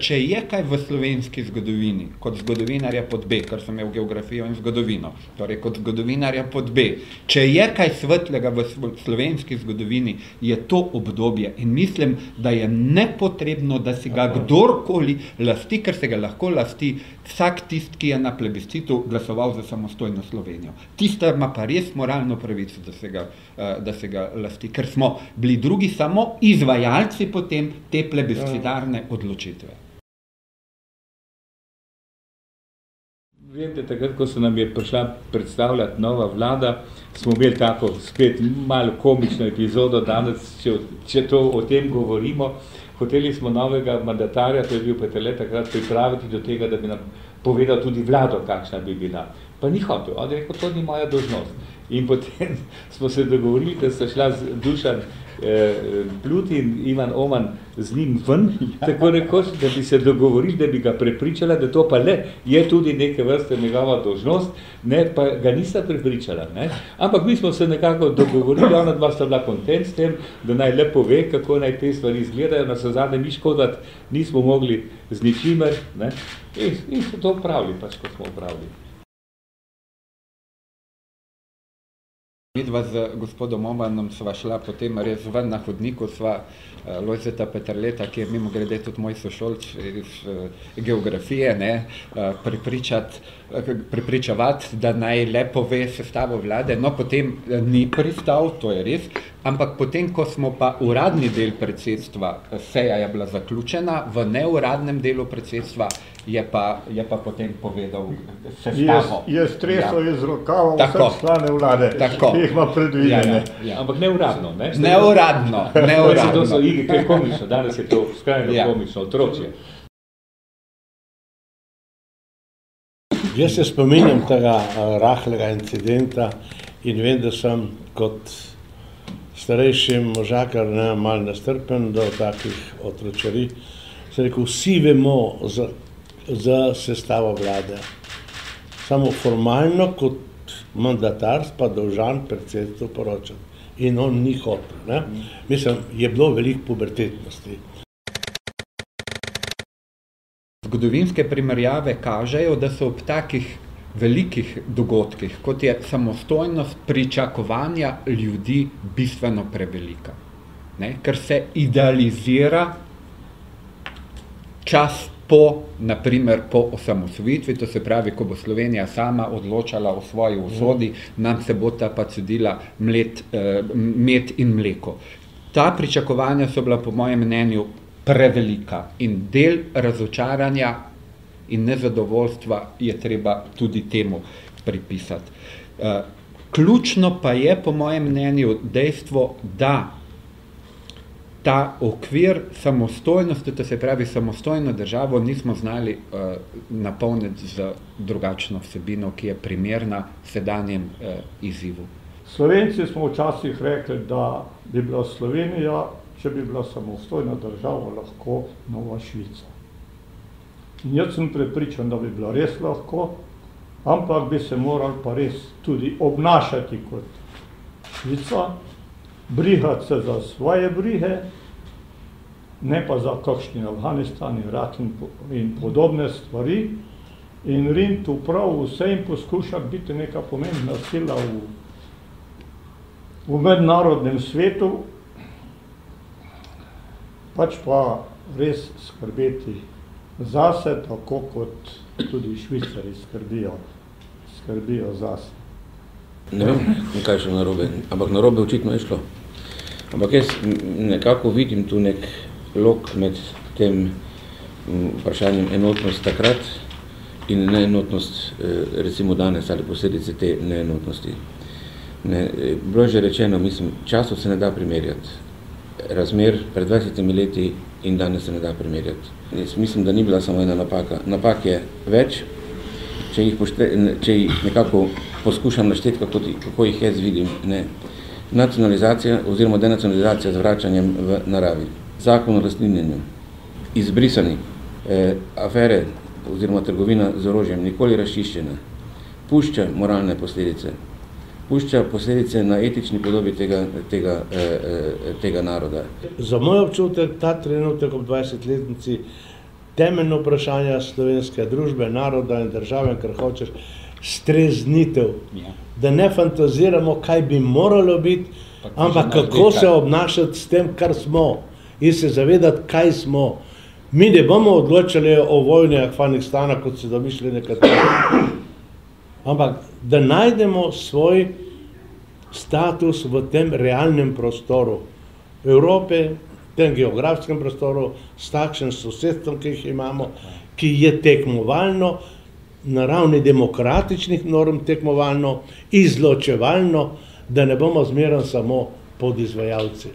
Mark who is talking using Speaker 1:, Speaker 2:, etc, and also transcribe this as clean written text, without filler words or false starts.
Speaker 1: Če je kaj v slovenski zgodovini, kot zgodovinarja pod B, ker sem imel geografijo in zgodovino, torej kot zgodovinarja pod B, če je kaj svetlega v slovenski zgodovini, je to obdobje in mislim, da je nepotrebno, da si ga kdorkoli lasti, ker se ga lahko lasti vsak tist, ki je na plebiscitu glasoval za samostojno Slovenijo. Tista ima pa res moralno pravico, da se ga lasti, ker smo bili drugi samo izvajalci potem te plebiscitarne odločitve.
Speaker 2: Vem, da takrat, ko se nam je prišla predstavljati nova vlada, smo imeli tako spet malo komično epizodo danes, če to o tem govorimo. Hoteli smo novega mandatarja, to je bil Peterle, takrat pripraviti do tega, da bi nam povedal tudi vlado, kakšna bi bila. Pa ni hotel, on je rekel, to ni moja dolžnost. In potem smo se dogovorili, da sta šla Dušan Plut in Ivan Oman z njim ven, tako rekoč, da bi se dogovorili, da bi ga prepričala, da to pa le je tudi neke vrste njegova dolžnost, ne, pa ga nista prepričala. Ne. Ampak mi smo se nekako dogovorili, ona dva sta bila kontent s tem, da naj le pove, kako naj te stvari izgledajo, nas zadnje mi škodati nismo mogli z ničimer, ne. In so to upravili, pač ko smo upravili.
Speaker 1: Midva z gospodom Omanom sva šla potem res ven na hodniku, sva Lojzeta Peterleta, ki je mimogrede tudi moj sošolc iz geografije, prepričavati, da naj le pove sestavo vlade. No, potem ni pristal, to je res, ampak potem, ko smo pa uradni del predsedstva, seja je bila zaključena, v neuradnem delu predsedstva je pa potem povedal sestavo.
Speaker 3: Je stresel iz rokava vse člane vlade, ki jih ima predvidene.
Speaker 2: Ampak neuradno, ne?
Speaker 1: Neuradno.
Speaker 2: To so igri, kaj je komično, danes je to skrajno komično, otročje.
Speaker 4: Jaz se spominjam tega rahlega incidenta in vem, da sem kot starejši možakar malo nestrpen do takih otročarij. Sem rekel, vsi vemo za sestavo vlade. Samo formalno kot mandatar pa dolžan predsedstvu poročati. In on ni hotel. Mislim, je bilo veliko pubertetnosti.
Speaker 1: Zgodovinske primerjave kažejo, da so ob takih velikih dogodkih, kot je samostojnost, pričakovanja ljudi bistveno prevelika. Ker se idealizira čas naprimer po osamosvojitvi, to se pravi, ko bo Slovenija sama odločala o svoji usodi, nam se bo ta pa cedila med in mleko. Ta pričakovanja so bila po mojem mnenju prevelika in del razočaranja in nezadovoljstva je treba tudi temu pripisati. Ključno pa je po mojem mnenju dejstvo, da ta okvir samostojnosti, to se pravi samostojno državo, nismo znali napolniti z drugačno vsebino, ki je primerna sedanjem izzivu.
Speaker 3: Slovenci smo včasih rekli, da bi bila Slovenija, če bi bila samostojna država, lahko nova Švica. In jaz sem prepričan, da bi bila res lahko, ampak bi se morali pa res tudi obnašati kot Švica, brigati se za svoje brige, ne pa za kakšni Afganistan, Irak in podobne stvari, in riniti prav vse in poskušati biti neka pomembna sila v mednarodnem svetu, pač pa res skrbeti zase, tako kot tudi Švicari skrbijo zase.
Speaker 5: Ne vem, kaj je šlo narobe, ampak narobe očitno je šlo. Ampak jaz nekako vidim tu nek lok med tem vprašanjem enotnost takrat in neenotnost recimo danes ali posledice te neenotnosti. Bilo že rečeno, mislim, časov se ne da primerjati. Razmer pred 20 leti in danes se ne da primerjati. Jaz mislim, da ni bila samo ena napaka. Napak je več, če jih nekako poskušam našteti, kako jih jaz vidim. Nacionalizacija oziroma denacionalizacija z vračanjem v naravi. Zakon o lastninjenju. Izbrisani. Afere oziroma trgovina z orožjem nikoli razčiščena. Pušča moralne posledice. Pušča posledice na etični podobi tega naroda.
Speaker 4: Za moj občutek ta trenutek ob 20-letnici temeljno vprašanja slovenske družbe, naroda in države, kar hočeš, streznitev.
Speaker 1: Ja.
Speaker 4: Da ne fantaziramo, kaj bi moralo biti, ampak kako se obnašati s tem, kar smo, in se zavedati, kaj smo. Mi ne bomo odločili o vojni Afganistana, kot se domišljajo nekateri. Ampak da najdemo svoj status v tem realnem prostoru Evrope, v tem geografskem prostoru, s takšnim sosedstvom, ki jih imamo, ki je tekmovalno, na ravni demokratičnih norm tekmovalno, izločevalno, da ne bomo zmeraj samo podizvajalci.